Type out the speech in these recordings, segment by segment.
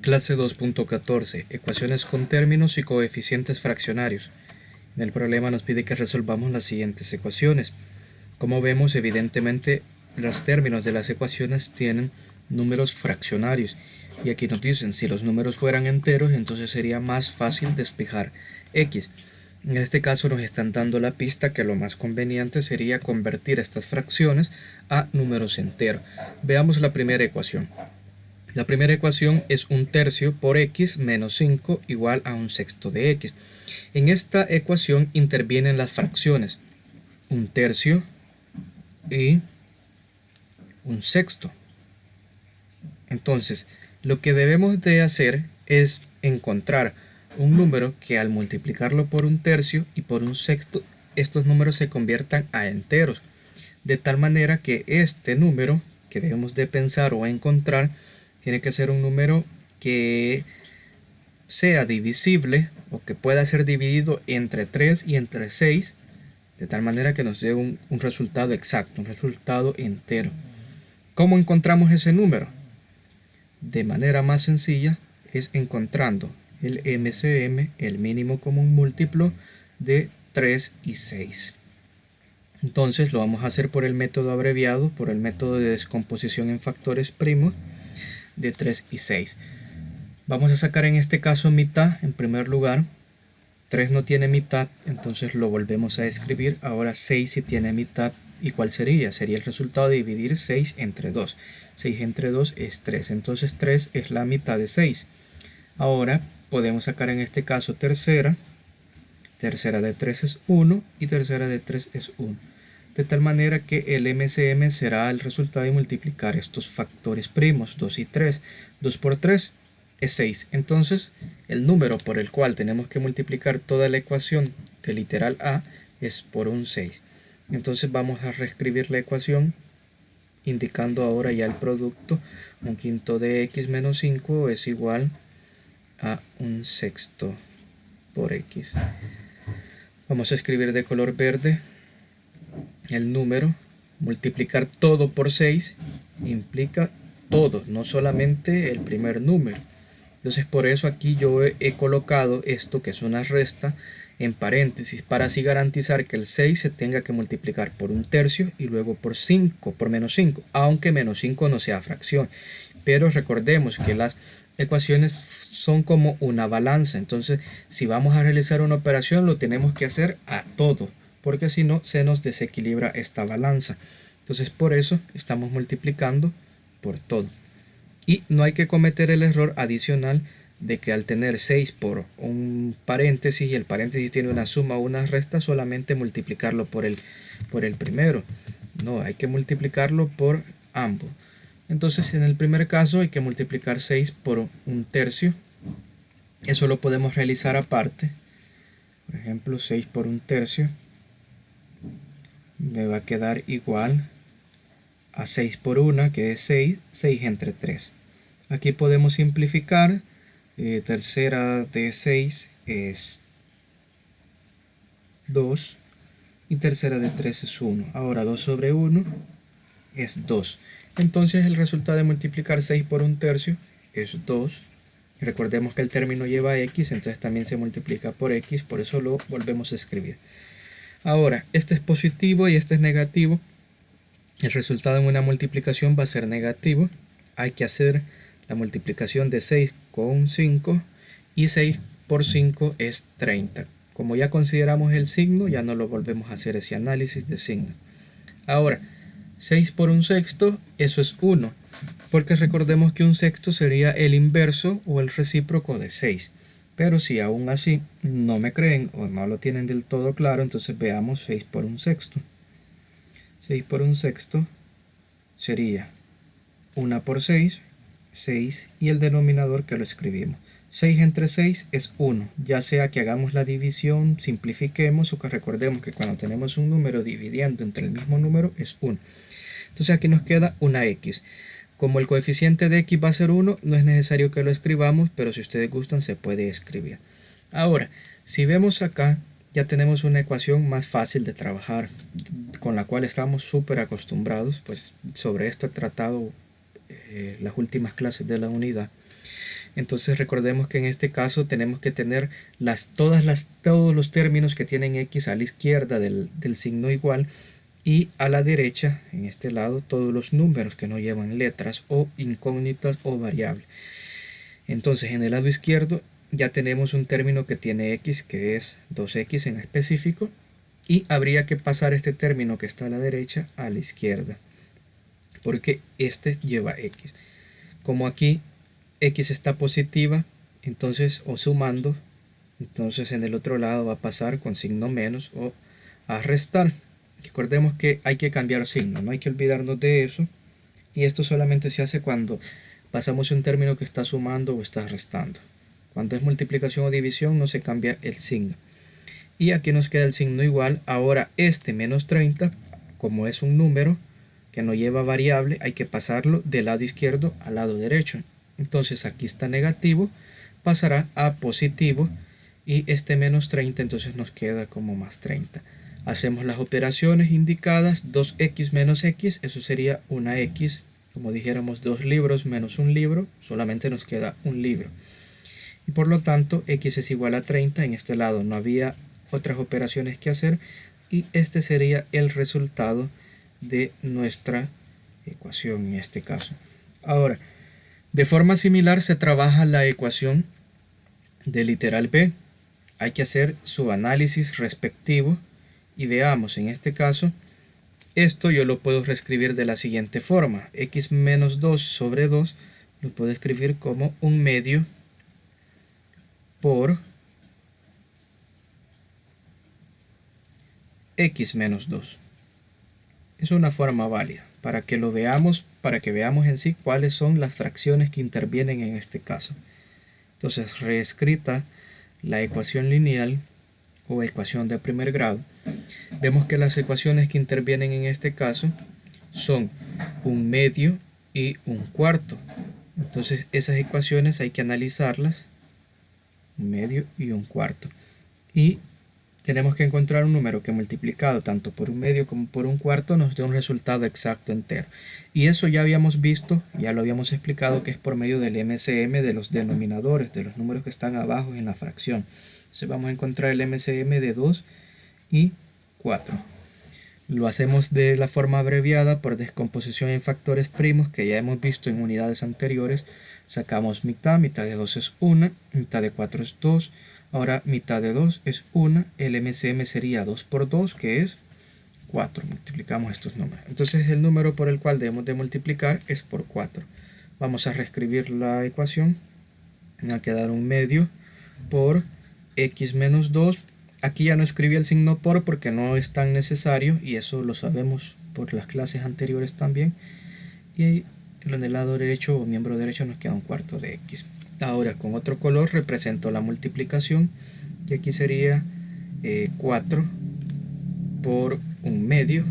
Clase 2.14. Ecuaciones con términos y coeficientes fraccionarios. En el problema nos pide que resolvamos las siguientes ecuaciones. Como vemos, evidentemente, los términos de las ecuaciones tienen números fraccionarios. Y aquí nos dicen, si los números fueran enteros, entonces sería más fácil despejar x. En este caso nos están dando la pista que lo más conveniente sería convertir estas fracciones a números enteros. Veamos la primera ecuación. La primera ecuación es 1/3 por x menos 5 igual a 1/6 de x. En esta ecuación intervienen las fracciones 1/3 y 1/6. Entonces, lo que debemos de hacer es encontrar un número que al multiplicarlo por 1/3 y por 1/6, estos números se conviertan a enteros. De tal manera que este número que debemos de pensar o encontrar tiene que ser un número que sea divisible o que pueda ser dividido entre 3 y entre 6, de tal manera que nos dé un resultado exacto, un resultado entero. ¿Cómo encontramos ese número? De manera más sencilla es encontrando el MCM, el mínimo común múltiplo de 3 y 6. Entonces lo vamos a hacer por el método abreviado, por el método de descomposición en factores primos de 3 y 6. Vamos a sacar en este caso mitad en primer lugar. 3 no tiene mitad, entonces lo volvemos a escribir. Ahora 6 sí tiene mitad. ¿Y cuál sería? Sería el resultado de dividir 6 entre 2. 6 entre 2 es 3. Entonces 3 es la mitad de 6. Ahora podemos sacar en este caso tercera. Tercera de 3 es 1 y tercera de 3 es 1. De tal manera que el MCM será el resultado de multiplicar estos factores primos, 2 y 3. 2 por 3 es 6. Entonces, el número por el cual tenemos que multiplicar toda la ecuación de literal A es por un 6. Entonces vamos a reescribir la ecuación indicando ahora ya el producto. 1/5 de x menos 5 es igual a 1/6 por x. Vamos a escribir de color verde el número. Multiplicar todo por 6 implica todo, no solamente el primer número. Entonces por eso aquí yo he colocado esto, que es una resta, en paréntesis, para así garantizar que el 6 se tenga que multiplicar por 1/3 y luego por 5, por menos 5, aunque menos 5 no sea fracción. Pero recordemos que las ecuaciones son como una balanza, entonces si vamos a realizar una operación lo tenemos que hacer a todo, porque si no se nos desequilibra esta balanza. Entonces por eso estamos multiplicando por todo. Y no hay que cometer el error adicional de que al tener 6 por un paréntesis y el paréntesis tiene una suma o una resta, solamente multiplicarlo por el primero. No, hay que multiplicarlo por ambos. Entonces en el primer caso hay que multiplicar 6 por 1/3. Eso lo podemos realizar aparte. Por ejemplo, 6 por 1/3 me va a quedar igual a 6 por 1, que es 6, 6 entre 3. Aquí podemos simplificar. Tercera de 6 es 2 y tercera de 3 es 1. Ahora 2 sobre 1 es 2. Entonces el resultado de multiplicar 6 por 1/3 es 2. Recordemos que el término lleva x, entonces también se multiplica por x, por eso lo volvemos a escribir. Ahora, este es positivo y este es negativo. El resultado en una multiplicación va a ser negativo. Hay que hacer la multiplicación de 6 con 5 y 6 por 5 es 30. Como ya consideramos el signo, ya no lo volvemos a hacer ese análisis de signo. Ahora, 6 por 1/6, eso es 1, porque recordemos que 1/6 sería el inverso o el recíproco de 6. Pero si aún así no me creen o no lo tienen del todo claro, entonces veamos 6 por 1/6. 6 por 1/6 sería 1 por 6, 6 y el denominador que lo escribimos. 6 entre 6 es 1, ya sea que hagamos la división, simplifiquemos o que recordemos que cuando tenemos un número dividiendo entre el mismo número es 1. Entonces aquí nos queda una x. Como el coeficiente de x va a ser 1, no es necesario que lo escribamos, pero si ustedes gustan se puede escribir. Ahora, si vemos acá, ya tenemos una ecuación más fácil de trabajar, con la cual estamos súper acostumbrados, pues sobre esto he tratado las últimas clases de la unidad. Entonces recordemos que en este caso tenemos que tener todos los términos que tienen x a la izquierda del signo igual, y a la derecha, en este lado, todos los números que no llevan letras o incógnitas o variables. Entonces en el lado izquierdo ya tenemos un término que tiene x, que es 2x en específico, y habría que pasar este término que está a la derecha a la izquierda, porque este lleva x. Como aquí x está positiva, entonces, o sumando, entonces en el otro lado va a pasar con signo menos o a restar. Recordemos que hay que cambiar signo, no hay que olvidarnos de eso, y esto solamente se hace cuando pasamos un término que está sumando o está restando. Cuando es multiplicación o división no se cambia el signo. Y aquí nos queda el signo igual. Ahora este menos 30, como es un número que no lleva variable, hay que pasarlo del lado izquierdo al lado derecho. Entonces aquí está negativo, pasará a positivo, y este menos 30 entonces nos queda como más 30. Hacemos las operaciones indicadas. 2x menos x, eso sería una x. Como dijéramos, 2 libros menos un libro, solamente nos queda un libro. Y por lo tanto x es igual a 30. En este lado no había otras operaciones que hacer, y este sería el resultado de nuestra ecuación en este caso. Ahora, de forma similar se trabaja la ecuación del literal b. Hay que hacer su análisis respectivo, y veamos, en este caso, esto yo lo puedo reescribir de la siguiente forma. X menos 2 sobre 2 lo puedo escribir como 1/2 por x menos 2. Es una forma válida para que lo veamos, para que veamos en sí cuáles son las fracciones que intervienen en este caso. Entonces, reescrita la ecuación lineal o ecuación de primer grado, vemos que las ecuaciones que intervienen en este caso son 1/2 y 1/4. Entonces esas ecuaciones hay que analizarlas, 1/2 y 1/4, y tenemos que encontrar un número que multiplicado tanto por 1/2 como por 1/4 nos dé un resultado exacto entero. Y eso ya habíamos visto, ya lo habíamos explicado, que es por medio del MCM de los denominadores, de los números que están abajo en la fracción. Entonces vamos a encontrar el MCM de 2 y 4. Lo hacemos de la forma abreviada por descomposición en factores primos, que ya hemos visto en unidades anteriores. Sacamos mitad de 2 es 1, mitad de 4 es 2, ahora mitad de 2 es 1, el MCM sería 2 por 2, que es 4. Multiplicamos estos números. Entonces el número por el cual debemos de multiplicar es por 4. Vamos a reescribir la ecuación. Va a quedar 1/2 por x menos 2. Aquí ya no escribí el signo por porque no es tan necesario, y eso lo sabemos por las clases anteriores también. Y en el lado derecho o miembro derecho nos queda 1/4 de x. Ahora con otro color represento la multiplicación, y aquí sería 4 por 1/2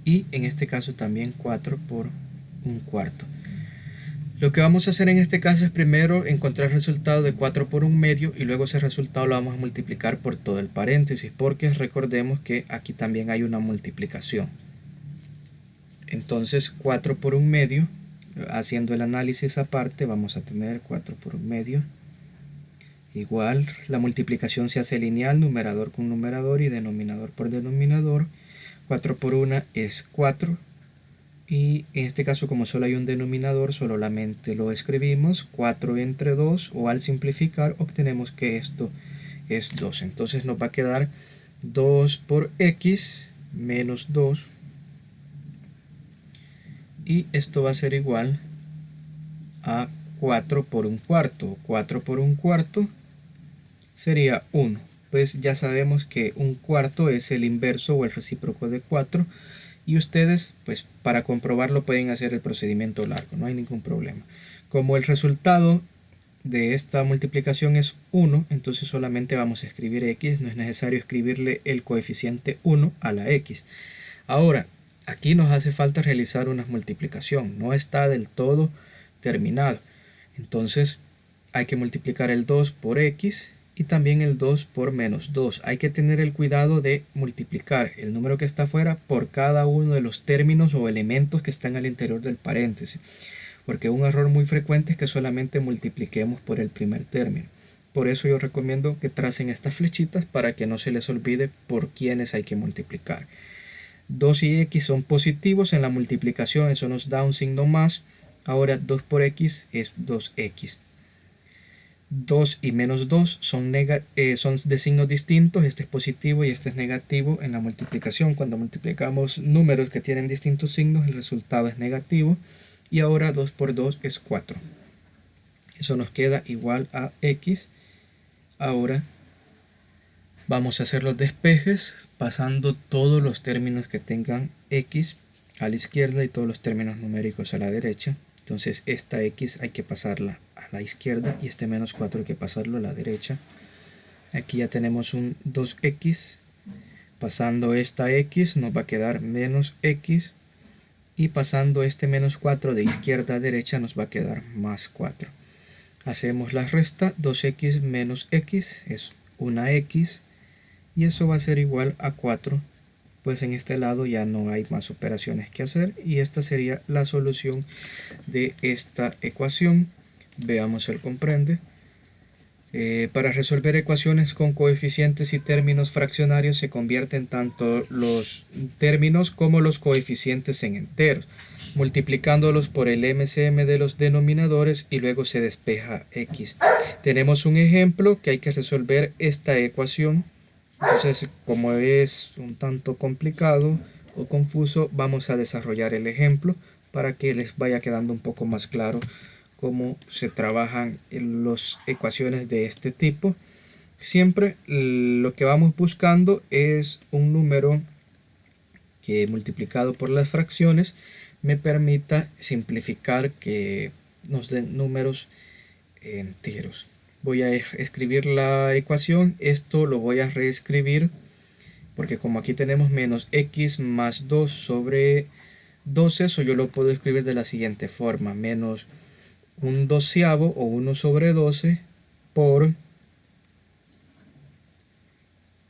y en este caso también 4 por 1/4. Lo que vamos a hacer en este caso es primero encontrar el resultado de 4 por 1/2 y luego ese resultado lo vamos a multiplicar por todo el paréntesis, porque recordemos que aquí también hay una multiplicación. Entonces 4 por 1/2, haciendo el análisis aparte, vamos a tener 4 por 1/2 igual, la multiplicación se hace lineal, numerador con numerador y denominador por denominador. 4 por 1 es 4, y en este caso, como solo hay un denominador, solamente lo escribimos 4 entre 2, o al simplificar obtenemos que esto es 2. Entonces nos va a quedar 2 por x menos 2, y esto va a ser igual a 4 por 1/4. 4 por 1/4 sería 1. Pues ya sabemos que 1/4 es el inverso o el recíproco de 4, y ustedes, pues para comprobarlo, pueden hacer el procedimiento largo, no hay ningún problema. Como el resultado de esta multiplicación es 1, entonces solamente vamos a escribir x, no es necesario escribirle el coeficiente 1 a la x. Ahora, aquí nos hace falta realizar una multiplicación, no está del todo terminado. Entonces hay que multiplicar el 2 por x y también el 2 por menos 2. Hay que tener el cuidado de multiplicar el número que está afuera por cada uno de los términos o elementos que están al interior del paréntesis, porque un error muy frecuente es que solamente multipliquemos por el primer término. Por eso yo recomiendo que tracen estas flechitas para que no se les olvide por quiénes hay que multiplicar. 2 y x son positivos en la multiplicación, eso nos da un signo más. Ahora 2 por x es 2x. 2 y menos 2 son de signos distintos, este es positivo y este es negativo en la multiplicación. Cuando multiplicamos números que tienen distintos signos, el resultado es negativo. Y ahora 2 por 2 es 4. Eso nos queda igual a x. Ahora vamos a hacer los despejes pasando todos los términos que tengan x a la izquierda y todos los términos numéricos a la derecha. Entonces esta x hay que pasarla a la izquierda y este menos 4 hay que pasarlo a la derecha. Aquí ya tenemos un 2x. Pasando esta x nos va a quedar menos x. Y pasando este menos 4 de izquierda a derecha nos va a quedar más 4. Hacemos la resta, 2x menos x es una x. Y eso va a ser igual a 4. Pues en este lado ya no hay más operaciones que hacer. Y esta sería la solución de esta ecuación. Veamos el comprende. Para resolver ecuaciones con coeficientes y términos fraccionarios se convierten tanto los términos como los coeficientes en enteros, multiplicándolos por el MCM de los denominadores y luego se despeja x. Tenemos un ejemplo que hay que resolver esta ecuación. Entonces, como es un tanto complicado o confuso, vamos a desarrollar el ejemplo para que les vaya quedando un poco más claro cómo se trabajan las ecuaciones de este tipo. Siempre lo que vamos buscando es un número que multiplicado por las fracciones me permita simplificar, que nos den números enteros. Voy a escribir la ecuación. Esto lo voy a reescribir porque como aquí tenemos menos x más 2 sobre 12, eso yo lo puedo escribir de la siguiente forma: menos un doceavo o 1 sobre 12 por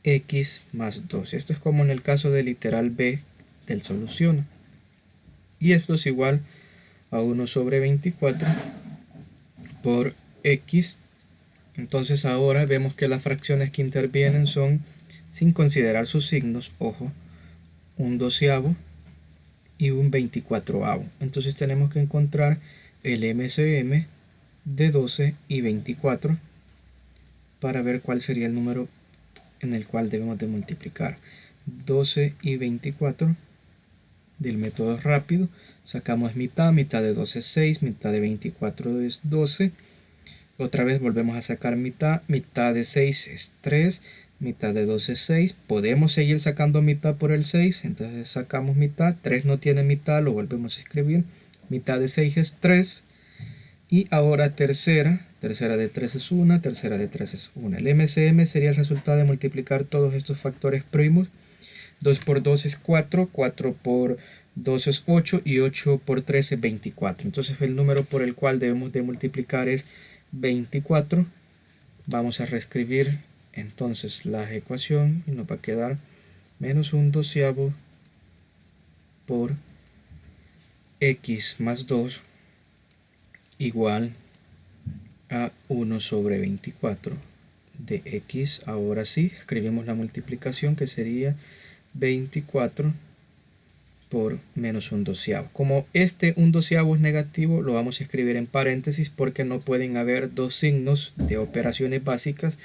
x más 2. Esto es como en el caso del literal b del soluciona. Y esto es igual a 1 sobre 24 por x. Entonces ahora vemos que las fracciones que intervienen son, sin considerar sus signos, ojo, un doceavo y un 24avo. Entonces tenemos que encontrar el MCM de 12 y 24 para ver cuál sería el número en el cual debemos de multiplicar. 12 y 24 del método rápido, sacamos mitad de 12 es 6, mitad de 24 es 12. Otra vez volvemos a sacar mitad de 6 es 3, mitad de 12 es 6. Podemos seguir sacando mitad por el 6, entonces sacamos mitad, 3 no tiene mitad, lo volvemos a escribir. Mitad de 6 es 3. Y ahora tercera de 3 es 1, tercera de 3 es 1. El MCM sería el resultado de multiplicar todos estos factores primos. 2 por 2 es 4, 4 por 2 es 8 y 8 por 3 es 24. Entonces el número por el cual debemos de multiplicar es 24. Vamos a reescribir entonces la ecuación y nos va a quedar menos un doceavo por x más 2 igual a 1 sobre 24 de x. Ahora sí, escribimos la multiplicación, que sería 24 por menos un doceavo. Como este un doceavo es negativo, lo vamos a escribir en paréntesis porque no pueden haber dos signos de operaciones básicas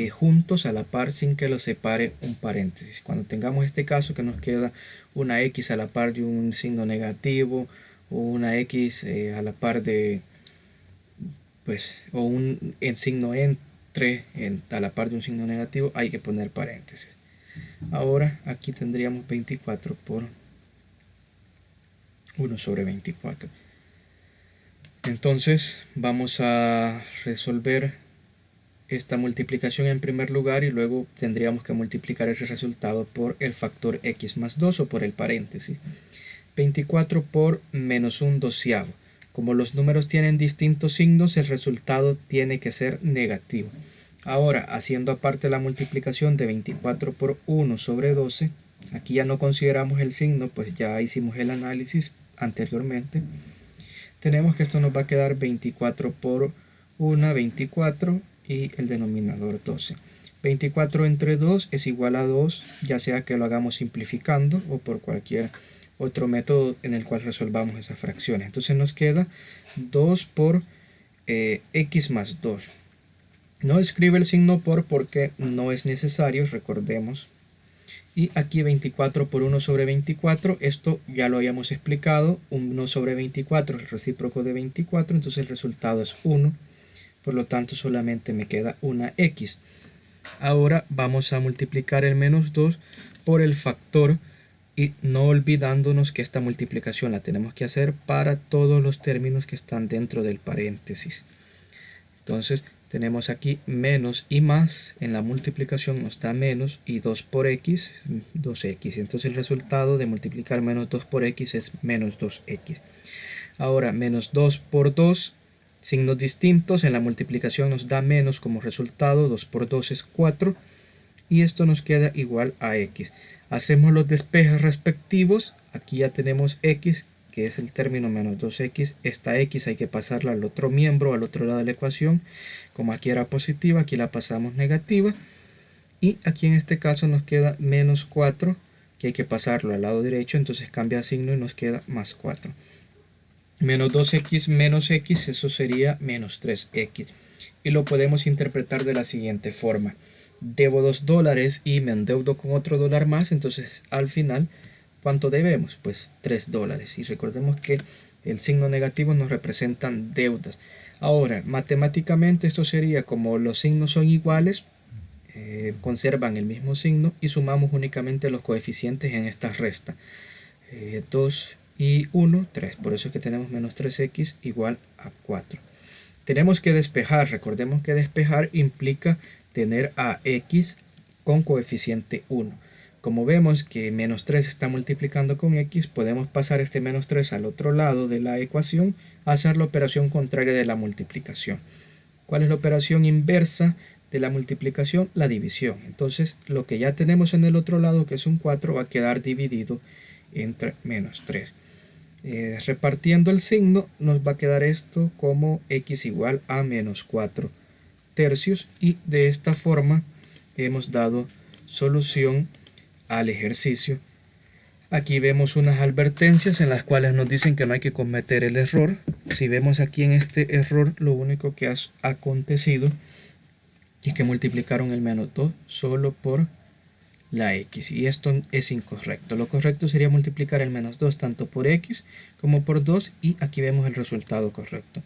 juntos a la par sin que los separe un paréntesis. Cuando tengamos este caso que nos queda una x a la par de un signo negativo o una x a la par de o un signo entre a la par de un signo negativo, hay que poner paréntesis. Ahora aquí tendríamos 24 por 1 sobre 24. Entonces vamos a resolver esta multiplicación en primer lugar y luego tendríamos que multiplicar ese resultado por el factor x más 2 o por el paréntesis. 24 por menos un doceavo. Como los números tienen distintos signos, el resultado tiene que ser negativo. Ahora, haciendo aparte la multiplicación de 24 por 1 sobre 12, aquí ya no consideramos el signo, pues ya hicimos el análisis anteriormente. Tenemos que esto nos va a quedar 24 por 1, 24 y el denominador 12. 24 entre 2 es igual a 2, ya sea que lo hagamos simplificando o por cualquier otro método en el cual resolvamos esas fracciones. Entonces nos queda 2 por x más 2. No escribe el signo por porque no es necesario, recordemos. Y aquí 24 por 1 sobre 24, esto ya lo habíamos explicado, 1 sobre 24 es el recíproco de 24, entonces el resultado es 1, por lo tanto solamente me queda una x. Ahora vamos a multiplicar el menos 2 por el factor y no olvidándonos que esta multiplicación la tenemos que hacer para todos los términos que están dentro del paréntesis. Entonces tenemos aquí menos y más, en la multiplicación nos da menos y 2 por x, 2x. Entonces el resultado de multiplicar menos 2 por x es menos 2x. Ahora menos 2 por 2, signos distintos, en la multiplicación nos da menos como resultado, 2 por 2 es 4 y esto nos queda igual a x. Hacemos los despejes respectivos, aquí ya tenemos x, que es el término menos 2x, esta x hay que pasarla al otro miembro, al otro lado de la ecuación, como aquí era positiva, aquí la pasamos negativa, y aquí en este caso nos queda menos 4, que hay que pasarlo al lado derecho, entonces cambia signo y nos queda más 4. Menos 2x menos x, eso sería menos 3x, y lo podemos interpretar de la siguiente forma. Debo $2 y me endeudo con otro dólar más, entonces al final, ¿cuánto debemos? Pues $3. Y recordemos que el signo negativo nos representan deudas. Ahora, matemáticamente esto sería como los signos son iguales, conservan el mismo signo y sumamos únicamente los coeficientes en esta resta. 2 y 1, 3. Por eso es que tenemos menos 3x igual a 4. Tenemos que despejar. Recordemos que despejar implica tener a x con coeficiente 1. Como vemos que menos 3 está multiplicando con x, podemos pasar este menos 3 al otro lado de la ecuación, hacer la operación contraria de la multiplicación. ¿Cuál es la operación inversa de la multiplicación? La división. Entonces lo que ya tenemos en el otro lado, que es un 4, va a quedar dividido entre menos 3. Repartiendo el signo nos va a quedar esto como x igual a menos 4 tercios, y de esta forma hemos dado solución al ejercicio. Aquí vemos unas advertencias en las cuales nos dicen que no hay que cometer el error. Si vemos aquí en este error, lo único que ha acontecido es que multiplicaron el menos 2 solo por la x, y esto es incorrecto. Lo correcto sería multiplicar el menos 2 tanto por x como por 2, y aquí vemos el resultado correcto.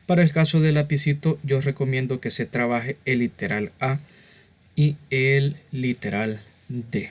Para el caso del lapicito, yo recomiendo que se trabaje el literal A y el literal D.